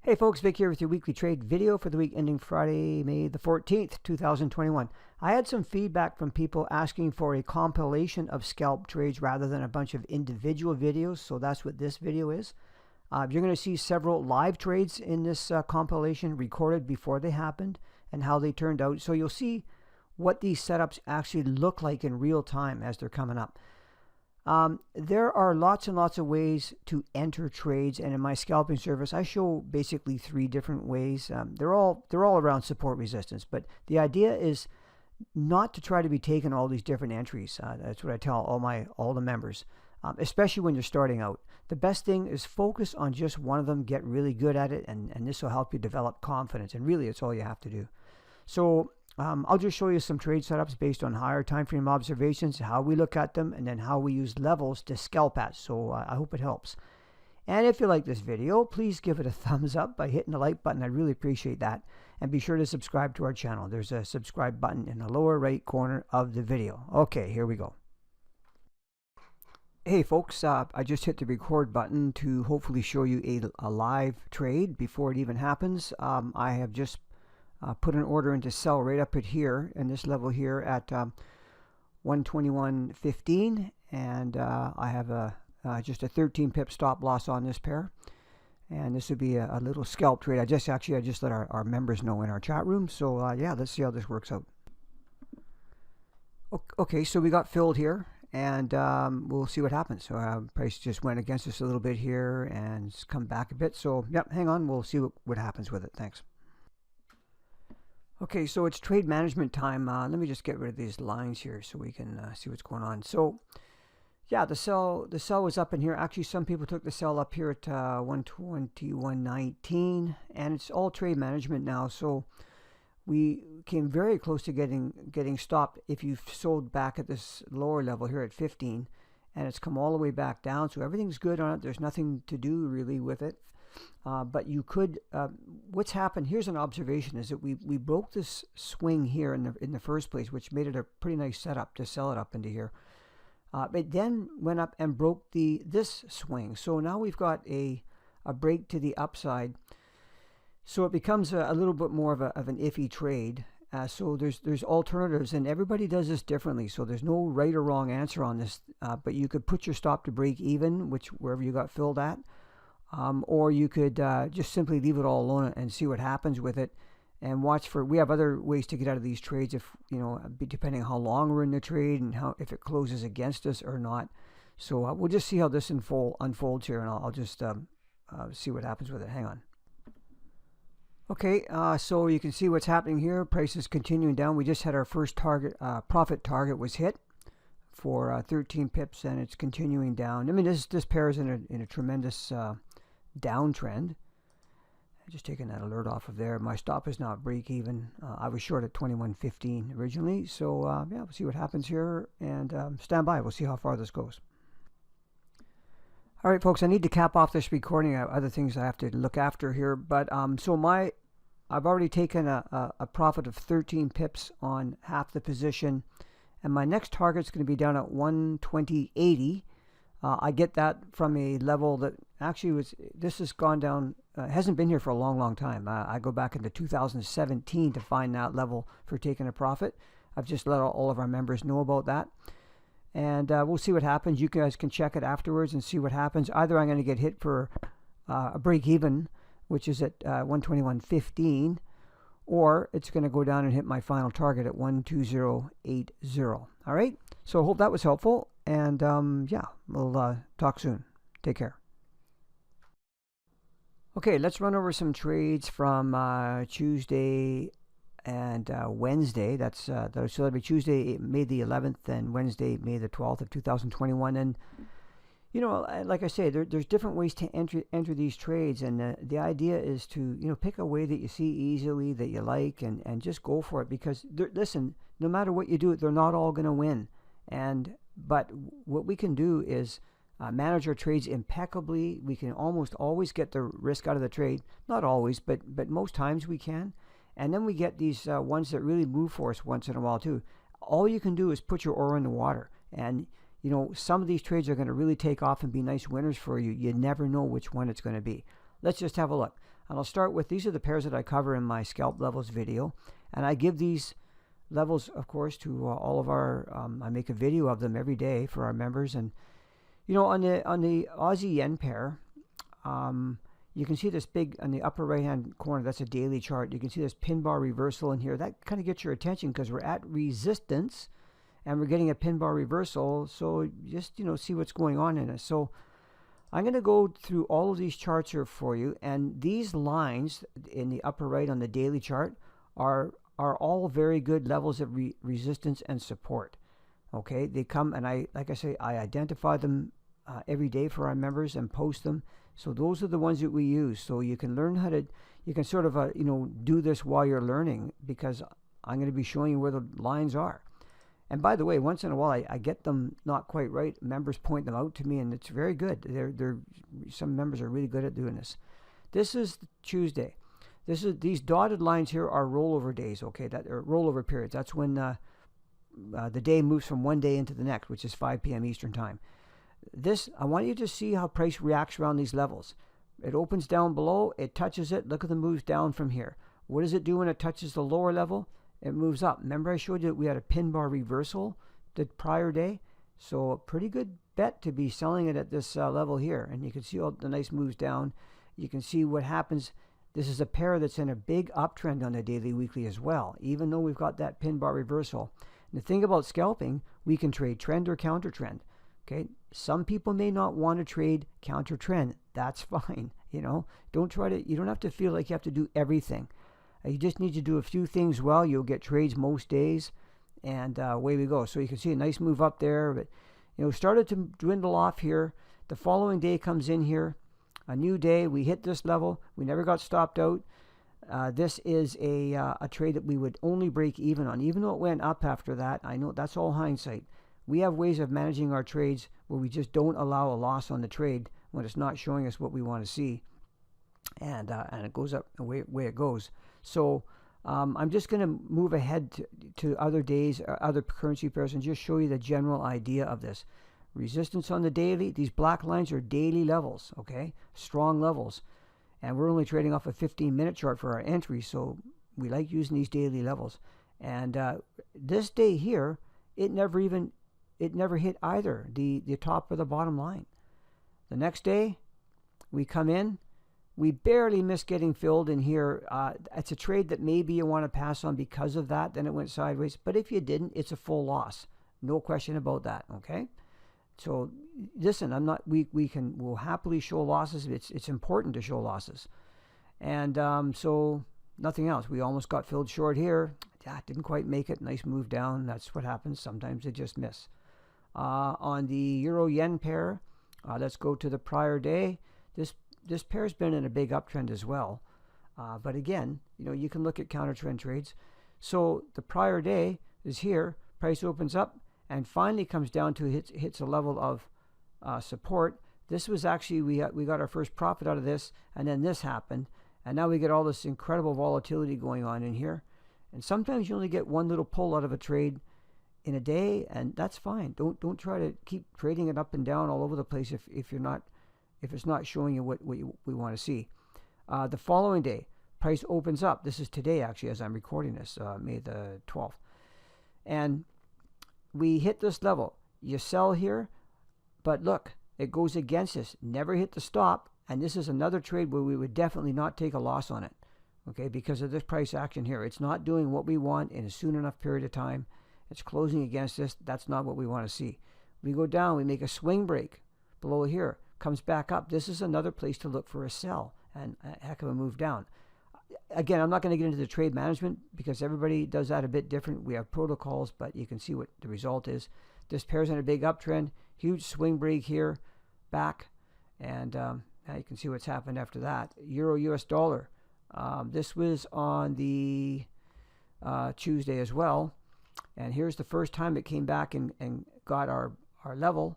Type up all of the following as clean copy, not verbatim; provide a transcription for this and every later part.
Hey folks, Vic here with your weekly trade video for the week ending Friday, May the 14th, 2021. I had some feedback from people asking for a compilation of scalp trades rather than a bunch of individual videos, so that's what this video is. You're going to see several live trades in this compilation recorded before they happened and how they turned out. So you'll see what these setups actually look like in real time as they're coming up. There are lots and lots of ways to enter trades, and in my scalping service I show basically 3 different ways. They're all around support resistance, but the idea is not to try to be taking all these different entries. That's what I tell all the members, especially when you're starting out. The best thing is focus on just one of them, get really good at it, and this will help you develop confidence, and really it's all you have to do. So I'll just show you some trade setups based on higher time frame observations, how we look at them, and then how we use levels to scalp at. So I hope it helps. And if you like this video, please give it a thumbs up by hitting the like button. I really appreciate that. And be sure to subscribe to our channel. There's a subscribe button in the lower right corner of the video. Okay, here we go. Hey folks, I just hit the record button to hopefully show you a live trade before it even happens. I have just put an order in to sell right up at here in this level here at 121.15, and I have just a 13 pip stop loss on this pair, and this would be a little scalp trade. I just let our members know in our chat room. So yeah, let's see how this works out. Okay, so we got filled here, and we'll see what happens. So price just went against us a little bit here and it's come back a bit. So yep, hang on, we'll see what happens with it. Thanks. Okay, so it's trade management time. Let me just get rid of these lines here so we can see what's going on. So yeah, the sell was up in here. Actually, some people took the sell up here at 121.19, and it's all trade management now. So we came very close to getting stopped if you sold back at this lower level here at 15, and it's come all the way back down. So everything's good on it. There's nothing to do really with it. But you could, what's happened, here's an observation, is that we broke this swing here in the first place, which made it a pretty nice setup to sell it up into here. It then went up and broke this swing. So now we've got a break to the upside. So it becomes a little bit more of an iffy trade. So there's alternatives, and everybody does this differently. So there's no right or wrong answer on this, but you could put your stop to break even, wherever you got filled at. Or you could just simply leave it all alone and see what happens with it, and watch for. We have other ways to get out of these trades, if depending on how long we're in the trade and if it closes against us or not. So we'll just see how this unfolds here, and I'll just see what happens with it. Hang on. Okay, so you can see what's happening here. Price is continuing down. We just had our first target, profit target was hit for 13 pips, and it's continuing down. I mean, this pair is in a tremendous downtrend. Just taking that alert off of there. My stop is now at break even. I was short at 21.15 originally. So yeah, we'll see what happens here, and stand by. We'll see how far this goes. All right, folks, I need to cap off this recording. I have other things I have to look after here, but so I've already taken a profit of 13 pips on half the position, and my next target is going to be down at 120.80. I get that from a level that actually this has gone down, hasn't been here for a long time. I go back into 2017 to find that level for taking a profit. I've just let all of our members know about that. And we'll see what happens. You guys can check it afterwards and see what happens. Either I'm going to get hit for a break even, which is at 121.15, or it's going to go down and hit my final target at 120.80. All right, so I hope that was helpful, and yeah, we'll talk soon. Take care. Okay, let's run over some trades from Tuesday and Wednesday. So that'll be Tuesday, May the 11th, and Wednesday, May the 12th of 2021. And like I say, there's different ways to enter these trades, and the idea is to pick a way that you see easily, that you like, and just go for it. Because listen, no matter what you do, they're not all going to win. But what we can do is manage our trades impeccably. We can almost always get the risk out of the trade. Not always, but most times we can. And then we get these ones that really move for us once in a while too. All you can do is put your oar in the water, and some of these trades are going to really take off and be nice winners for you. You never know which one it's going to be. let's just have a look. And I'll start with, these are the pairs that I cover in my scalp levels video. And I give these levels, of course, to all of our, I make a video of them every day for our members. And, you know, on the Aussie yen pair, you can see this big, on the upper right-hand corner, that's a daily chart. You can see this pin bar reversal in here. That kind of gets your attention because we're at resistance and we're getting a pin bar reversal. So just, you know, see what's going on in it. So I'm going to go through all of these charts here for you. And these lines in the upper right on the daily chart are all very good levels of resistance and support. Okay, they come, and like I say, I identify them every day for our members and post them. So those are the ones that we use. So you can learn how to, you can sort of, you know, do this while you're learning, because I'm going to be showing you where the lines are. And by the way, once in a while, I get them not quite right. Members point them out to me, and it's very good. Some members are really good at doing this. This is Tuesday. These dotted lines here are rollover days, okay? That are rollover periods. That's when the day moves from one day into the next, which is 5 p.m. Eastern time. I want you to see how price reacts around these levels. It opens down below, it touches it. Look at the moves down from here. What does it do when it touches the lower level? It moves up. Remember I showed you that we had a pin bar reversal the prior day? So a pretty good bet to be selling it at this level here. And you can see all the nice moves down. You can see what happens. This is a pair that's in a big uptrend on the daily, weekly as well, even though we've got that pin bar reversal. And the thing about scalping, we can trade trend or counter trend. Okay, some people may not want to trade counter trend. That's fine. You know, you don't have to feel like you have to do everything. You just need to do a few things well. You'll get trades most days, and away we go. So you can see a nice move up there, but you know, started to dwindle off here. The following day comes in here, a new day. We hit this level. We never got stopped out. This is a trade that we would only break even on, even though it went up after that. I know that's all hindsight. We have ways of managing our trades where we just don't allow a loss on the trade when it's not showing us what we want to see, and it goes up the way it goes. So I'm just going to move ahead to other days, other currency pairs, and just show you the general idea of this. Resistance on the daily. These black lines are daily levels, okay? Strong levels. And we're only trading off a 15-minute chart for our entry, so we like using these daily levels. And this day here, it never hit either the top or the bottom line. The next day, we come in. We barely missed getting filled in here. It's a trade that maybe you want to pass on because of that. Then it went sideways. But if you didn't, it's a full loss. No question about that, okay? So listen, we'll happily show losses. It's important to show losses. And so nothing else. We almost got filled short here. Didn't quite make it. Nice move down. That's what happens. Sometimes they just miss. On the euro-yen pair, let's go to the prior day. This pair's been in a big uptrend as well. But again, you know, you can look at counter trend trades. So the prior day is here. Price opens up and finally comes down to hits a level of support. This was actually, we got our first profit out of this, and then this happened. And now we get all this incredible volatility going on in here. And sometimes you only get one little pull out of a trade in a day, and that's fine. Don't try to keep trading it up and down all over the place if it's not showing you what we want to see. The following day, price opens up. This is today, actually, as I'm recording this, May the 12th. And we hit this level. You sell here, but look, it goes against us. Never hit the stop, and this is another trade where we would definitely not take a loss on it, okay, because of this price action here. It's not doing what we want in a soon enough period of time. It's closing against us. That's not what we want to see. We go down. We make a swing break below here. Comes back up. This is another place to look for a sell, and a heck of a move down. Again, I'm not going to get into the trade management because everybody does that a bit different. We have protocols, but you can see what the result is. This pair's in a big uptrend. Huge swing break here, back, and now you can see what's happened after that. Euro US dollar. This was on the Tuesday as well, and here's the first time it came back and got our level.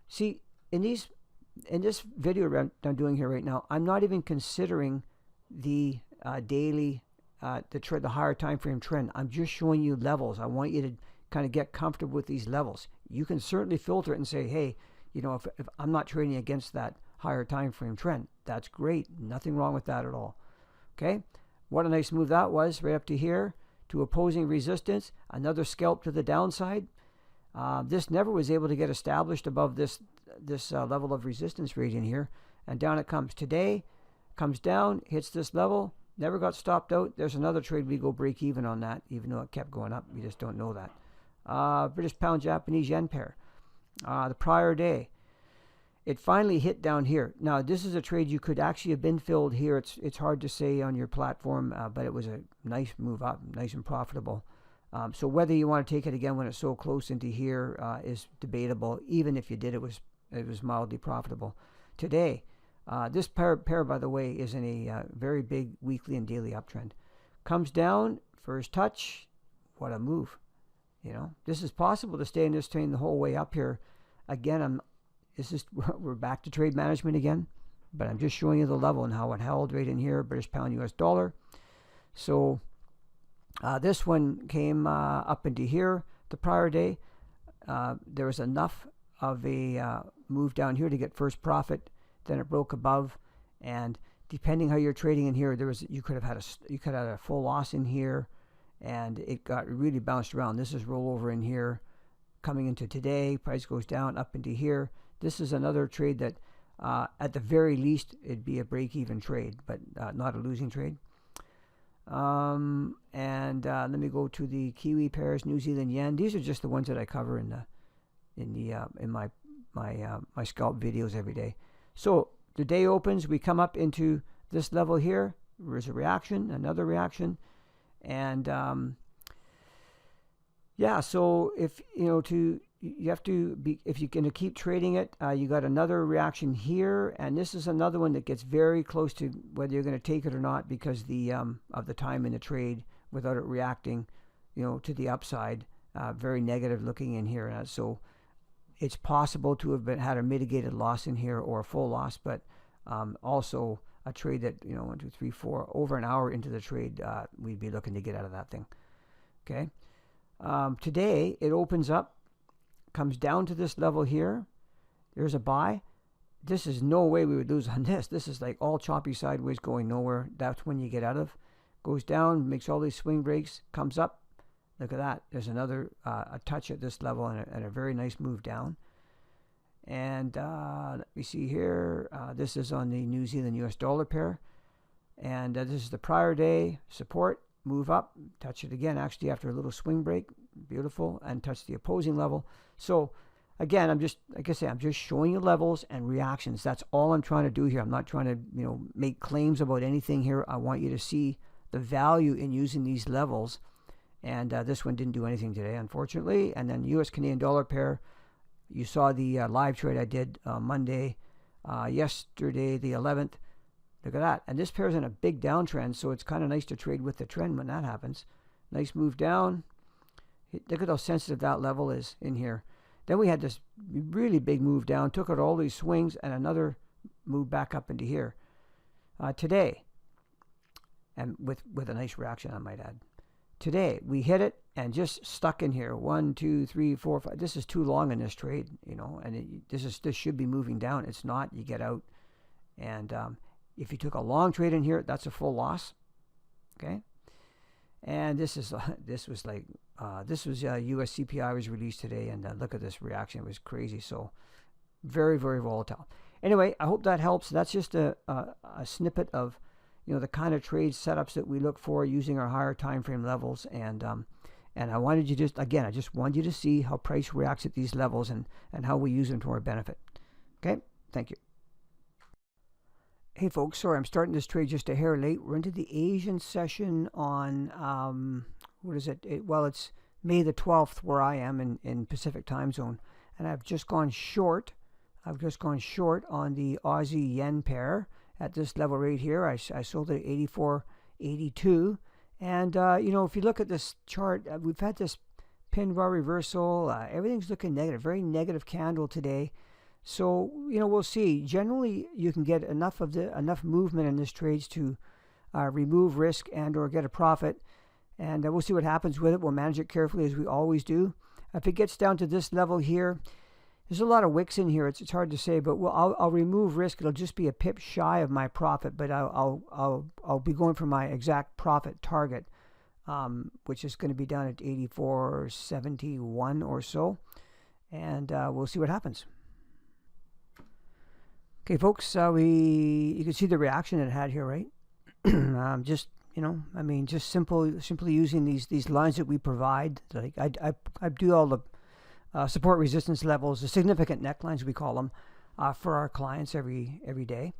See, in this video I'm doing here right now, I'm not even considering the daily, the higher time frame trend. I'm just showing you levels. I want you to kind of get comfortable with these levels. You can certainly filter it and say, hey, you know, if I'm not trading against that, higher time frame trend. That's great. Nothing wrong with that at all. Okay, what a nice move that was, right up to here, to opposing resistance. Another scalp to the downside. This never was able to get established above this level of resistance right in here, and down it comes today. Comes down, hits this level, never got stopped out. There's another trade we go break even on that, even though it kept going up. We just don't know that. British pound Japanese yen pair. The prior day, it finally hit down here. Now, this is a trade you could actually have been filled here. It's hard to say on your platform, but it was a nice move up, nice and profitable. So whether you want to take it again when it's so close into here is debatable. Even if you did, it was mildly profitable. Today, this pair, by the way, is in a very big weekly and daily uptrend. Comes down, first touch. What a move. You know, this is possible to stay in this train the whole way up here. Again, we're back to trade management again, but I'm just showing you the level and how it held right in here, British pound, US dollar. So this one came up into here the prior day. There was enough of a move down here to get first profit. Then it broke above, and depending how you're trading in here, you could have had a full loss in here, and it got really bounced around. This is rollover in here, coming into today. Price goes down up into here. This is another trade that, at the very least, it'd be a break-even trade, but not a losing trade. And let me go to the Kiwi pairs, New Zealand yen. These are just the ones that I cover in my scalp videos every day. So the day opens, we come up into this level here. There's a reaction, another reaction, and yeah. So if you have to be, if you're going to keep trading it, you got another reaction here, and this is another one that gets very close to whether you're going to take it or not because of the time in the trade without it reacting, to the upside. Very negative looking in here, so. It's possible to have had a mitigated loss in here or a full loss, but also a trade that, 1, 2, 3, 4, over an hour into the trade, we'd be looking to get out of that thing. Okay. Today, it opens up, comes down to this level here. There's a buy. This is no way we would lose on this. This is like all choppy sideways going nowhere. That's when you get out of. Goes down, makes all these swing breaks, comes up. Look at that. There's another a touch at this level and a very nice move down. And let me see here. This is on the New Zealand US dollar pair. And this is the prior day support. Move up. Touch it again, actually, after a little swing break. Beautiful. And touch the opposing level. So, again, I'm just showing you levels and reactions. That's all I'm trying to do here. I'm not trying to, make claims about anything here. I want you to see the value in using these levels. And this one didn't do anything today, unfortunately. And then US Canadian dollar pair, you saw the live trade I did Monday, yesterday, the 11th. Look at that. And this pair is in a big downtrend, so it's kind of nice to trade with the trend when that happens. Nice move down. Look at how sensitive that level is in here. Then we had this really big move down, took out all these swings, and another move back up into here. Today, and with a nice reaction, I might add. Today, we hit it and just stuck in here. 1, 2, 3, 4, 5. This is too long in this trade, and this should be moving down. It's not. You get out. And if you took a long trade in here, that's a full loss. Okay. And this was US CPI was released today, and look at this reaction. It was crazy. So very, very volatile. Anyway, I hope that helps. That's just a snippet of the kind of trade setups that we look for using our higher time frame levels. And I wanted you I just wanted you to see how price reacts at these levels and how we use them to our benefit. Okay, thank you. Hey folks, sorry I'm starting this trade just a hair late. We're into the Asian session on what is it? Well, it's May the 12th where I am in Pacific time zone, and I've just gone short. I've just gone short on the Aussie yen pair at this level right here. I sold it at 84.82, and if you look at this chart, we've had this pin bar reversal. Everything's looking negative, very negative candle today. So we'll see. Generally, you can get enough movement in this trades to remove risk and or get a profit, and we'll see what happens with it. We'll manage it carefully as we always do. If it gets down to this level here, There's a lot of wicks in here. It's hard to say, but I'll remove risk. It'll just be a pip shy of my profit, but I'll be going for my exact profit target, which is going to be down at 84.71 or so, and we'll see what happens. Okay, folks, you can see the reaction it had here, right? Just just simply using these lines that we provide. Like I do all the support resistance levels, the significant necklines we call them, for our clients every day.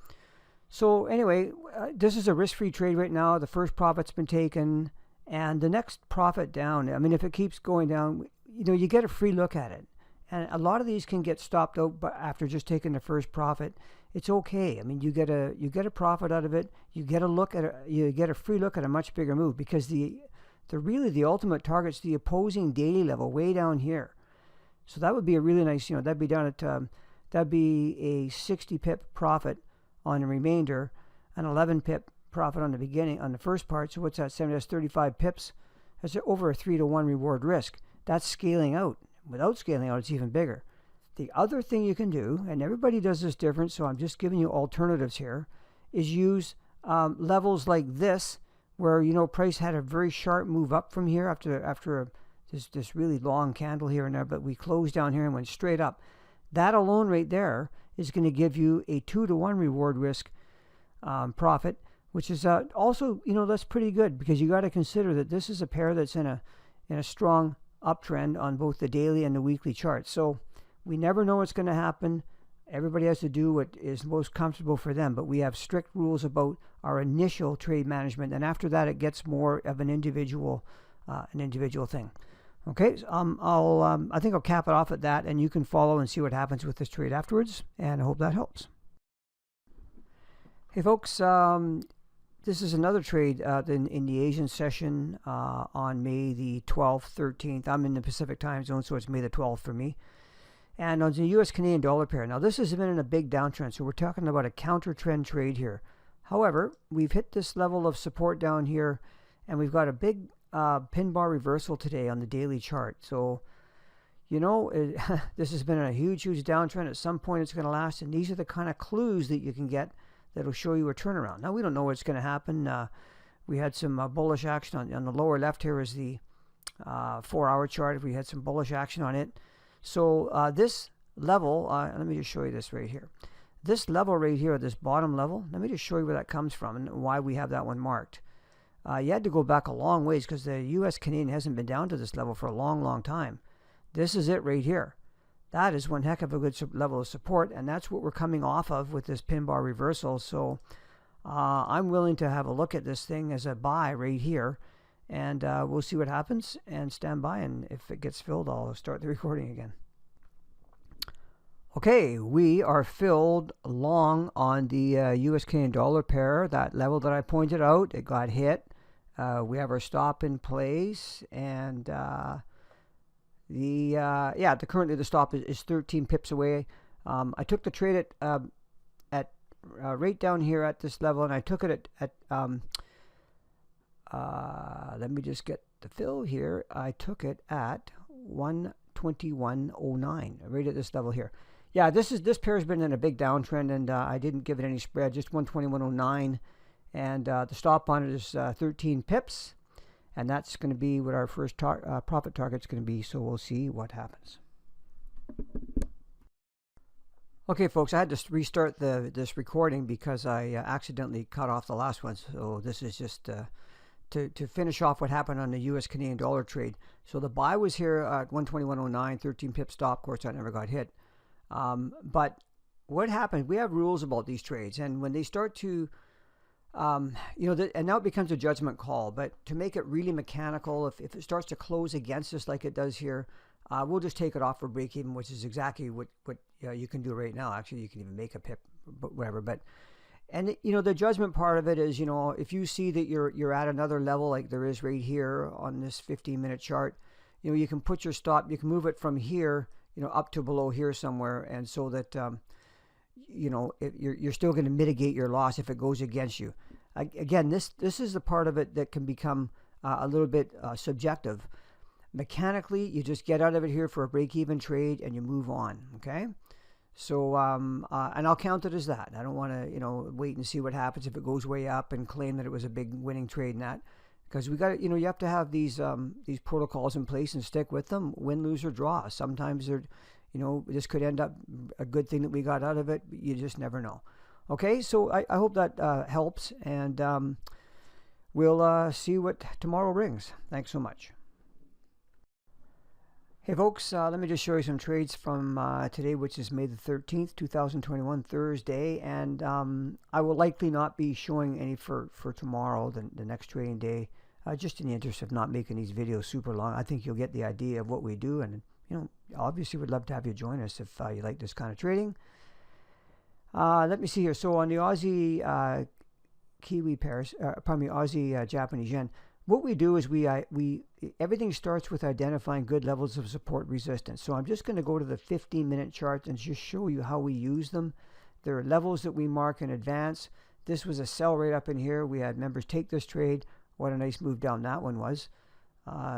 So anyway, this is a risk-free trade right now. The first profit's been taken, and the next profit down. I mean, if it keeps going down, you get a free look at it. And a lot of these can get stopped out, but after just taking the first profit, it's okay. I mean, you get a profit out of it. You get a free look at a much bigger move, because the ultimate target's the opposing daily level way down here. So that would be a really nice, that'd be down at that'd be a 60 pip profit on the remainder, an 11 pip profit on the beginning on the first part. So what's that? 70, that's 35 pips. That's over a 3-to-1 reward risk. That's scaling out. Without scaling out, it's even bigger. The other thing you can do, and everybody does this different, so I'm just giving you alternatives here, is use levels like this, where price had a very sharp move up from here after this really long candle here and there, but we closed down here and went straight up. That alone right there is going to give you a 2-to-1 reward risk profit, which is also that's pretty good, because you got to consider that this is a pair that's in a strong uptrend on both the daily and the weekly chart. So we never know what's going to happen. Everybody has to do what is most comfortable for them, but we have strict rules about our initial trade management, and after that it gets more of an individual thing. Okay, so I think I'll cap it off at that, and you can follow and see what happens with this trade afterwards, and I hope that helps. Hey folks, this is another trade in the Asian session on May the 12th, 13th. I'm in the Pacific time zone, so it's May the 12th for me. And on the US Canadian dollar pair. Now this has been in a big downtrend, so we're talking about a counter trend trade here. However, we've hit this level of support down here, and we've got a big pin bar reversal today on the daily chart. So, this has been a huge downtrend. At some point it's going to last, and these are the kind of clues that you can get that'll show you a turnaround. Now, we don't know what's going to happen. We had some bullish action on the lower left here is the 4-hour chart. We had some bullish action on it. So this level, let me just show you this right here. This level right here, this bottom level, let me just show you where that comes from and why we have that one marked. You had to go back a long ways, because the US Canadian hasn't been down to this level for a long time. This is it right here. That is one heck of a good level of support, and that's what we're coming off of with this pin bar reversal. So I'm willing to have a look at this thing as a buy right here, and we'll see what happens, and stand by, and if it gets filled, I'll start the recording again. Okay, we are filled long on the US Canadian dollar pair. That level that I pointed out, it got hit. We have our stop in place, and currently the stop is 13 pips away. I took the trade at right down here at this level, and I took it at let me just get the fill here. I took it at 121.09, right at this level here. Yeah, this pair has been in a big downtrend, and I didn't give it any spread, just 121.09, and the stop on it is 13 pips, and that's going to be what our first profit target is going to be. So we'll see what happens. Okay, folks, I had to restart this recording because I accidentally cut off the last one. So this is just to finish off what happened on the US Canadian dollar trade. So the buy was here at 121.09, 13 pip stop. Of course, that never got hit. But what happened, we have rules about these trades, and when they start to and now it becomes a judgment call, but to make it really mechanical, if it starts to close against us like it does here, we'll just take it off for break even, which is exactly what you can do right now. Actually, you can even make a pip, but whatever. But the judgment part of it is, if you see that you're at another level like there is right here on this 15-minute chart, you can put your stop, you can move it from here up to below here somewhere, and so that you're still going to mitigate your loss if it goes against you. Again, this is the part of it that can become a little bit subjective. Mechanically, you just get out of it here for a break-even trade and you move on, okay? So, and I'll count it as that. I don't want to, wait and see what happens if it goes way up and claim that it was a big winning trade in that. Because we got to, you have to have these protocols in place and stick with them, win, lose, or draw. Sometimes they're, this could end up a good thing that we got out of it. But you just never know. Okay, so I hope that helps, and we'll see what tomorrow brings. Thanks so much. Hey folks, let me just show you some trades from today, which is May the 13th, 2021, Thursday, and I will likely not be showing any for tomorrow, the next trading day, just in the interest of not making these videos super long. I think you'll get the idea of what we do, and obviously would love to have you join us if you like this kind of trading. Let me see here. So on the Aussie Kiwi pairs, Aussie Japanese yen, what we do is everything starts with identifying good levels of support resistance. So I'm just going to go to the 15-minute chart and just show you how we use them. There are levels that we mark in advance. This was a sell right up in here. We had members take this trade. What a nice move down that one was.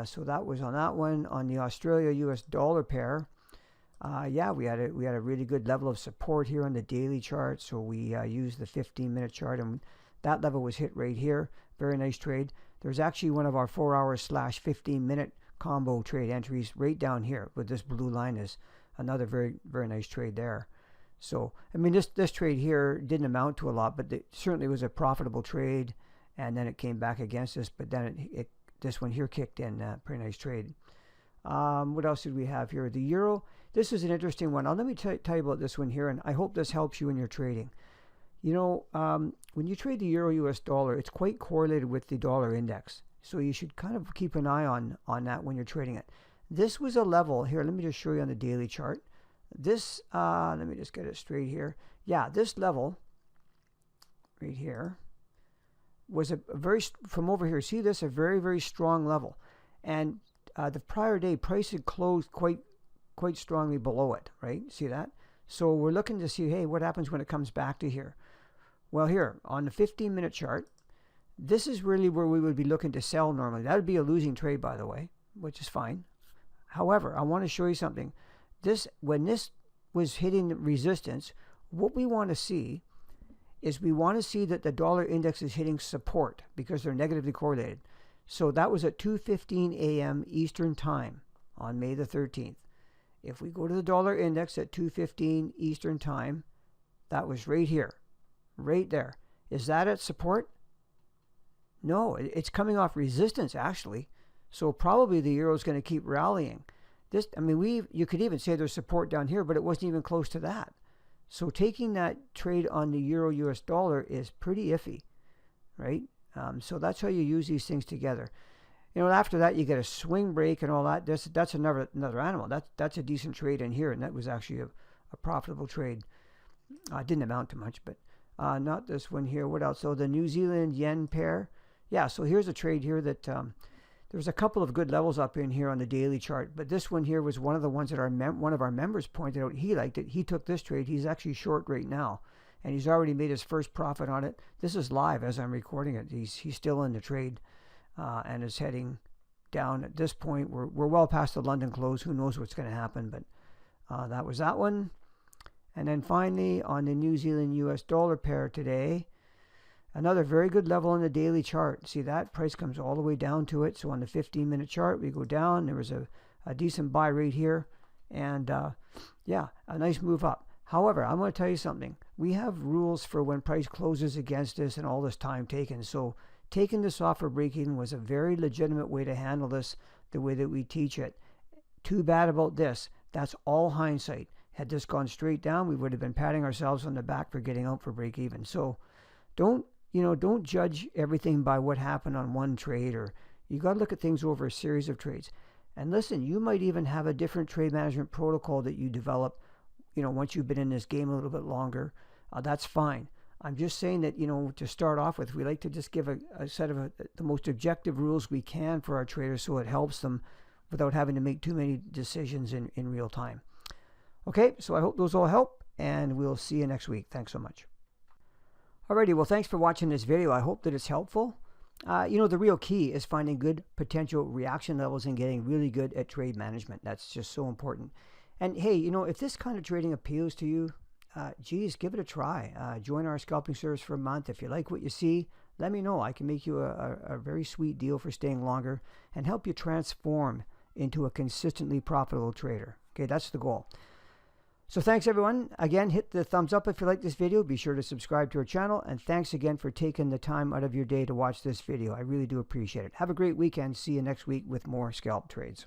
So that was on that one. On the Australia US dollar pair, yeah, we had a really good level of support here on the daily chart. So we used the 15-minute chart, and that level was hit right here. Very nice trade. There's actually one of our 4-hour / 15-minute combo trade entries right down here, with this blue line is another very, very nice trade there. So, I mean, this trade here didn't amount to a lot, but it certainly was a profitable trade, and then it came back against us, but then this one here kicked in. Pretty nice trade. What else did we have here? The euro. This is an interesting one. Let me tell you about this one here, and I hope this helps you in your trading. When you trade the euro US dollar, it's quite correlated with the dollar index. So you should kind of keep an eye on that when you're trading it. This was a level here. Let me just show you on the daily chart. This, let me just get it straight here. Yeah, this level right here was a very, from over here, see this, a very, very strong level. And the prior day, price had closed quite strongly below it, right? See that? So we're looking to see, hey, what happens when it comes back to here? Well, here, on the 15-minute chart, this is really where we would be looking to sell normally. That would be a losing trade, by the way, which is fine. However, I want to show you something. When this was hitting resistance, what we want to see is we want to see that the dollar index is hitting support because they're negatively correlated. So that was at 2:15 a.m. Eastern Time on May the 13th. If we go to the dollar index at 2:15 Eastern Time, that was right here, right there. Is that at support? No, it's coming off resistance actually. So probably the euro is going to keep rallying. You could even say there's support down here, but it wasn't even close to that. So taking that trade on the euro US dollar is pretty iffy, right? So that's how you use these things together. After that you get a swing break and all that. That's another animal. That's a decent trade in here, and that was actually a profitable trade. Didn't amount to much, but not this one here. What else? So the New Zealand yen pair. Yeah, so here's a trade here that there's a couple of good levels up in here on the daily chart, but this one here was one of the ones that one of our members pointed out. He liked it. He took this trade. He's actually short right now, and he's already made his first profit on it. This is live as I'm recording it. He's still in the trade and is heading down at this point. We're well past the London close. Who knows what's going to happen, but that was that one. And then finally on the New Zealand US dollar pair today, another very good level on the daily chart. See that? Price comes all the way down to it. So on the 15-minute chart, we go down. There was a decent buy right here. And yeah, a nice move up. However, I'm going to tell you something. We have rules for when price closes against us and all this time taken. So taking this off for break-even was a very legitimate way to handle this the way that we teach it. Too bad about this. That's all hindsight. Had this gone straight down, we would have been patting ourselves on the back for getting out for break-even. So don't judge everything by what happened on one trade, or you got to look at things over a series of trades. And listen, you might even have a different trade management protocol that you develop, once you've been in this game a little bit longer. That's fine. I'm just saying that, to start off with, we like to just give a set of the most objective rules we can for our traders so it helps them without having to make too many decisions in real time. Okay, so I hope those all help, and we'll see you next week. Thanks so much. Alrighty, well, thanks for watching this video. I hope that it's helpful. The real key is finding good potential reaction levels and getting really good at trade management. That's just so important. And hey, if this kind of trading appeals to you, geez, give it a try. Join our scalping service for a month. If you like what you see, let me know. I can make you a very sweet deal for staying longer and help you transform into a consistently profitable trader. Okay, that's the goal. So thanks everyone. Again, hit the thumbs up if you like this video. Be sure to subscribe to our channel. And thanks again for taking the time out of your day to watch this video. I really do appreciate it. Have a great weekend. See you next week with more scalp trades.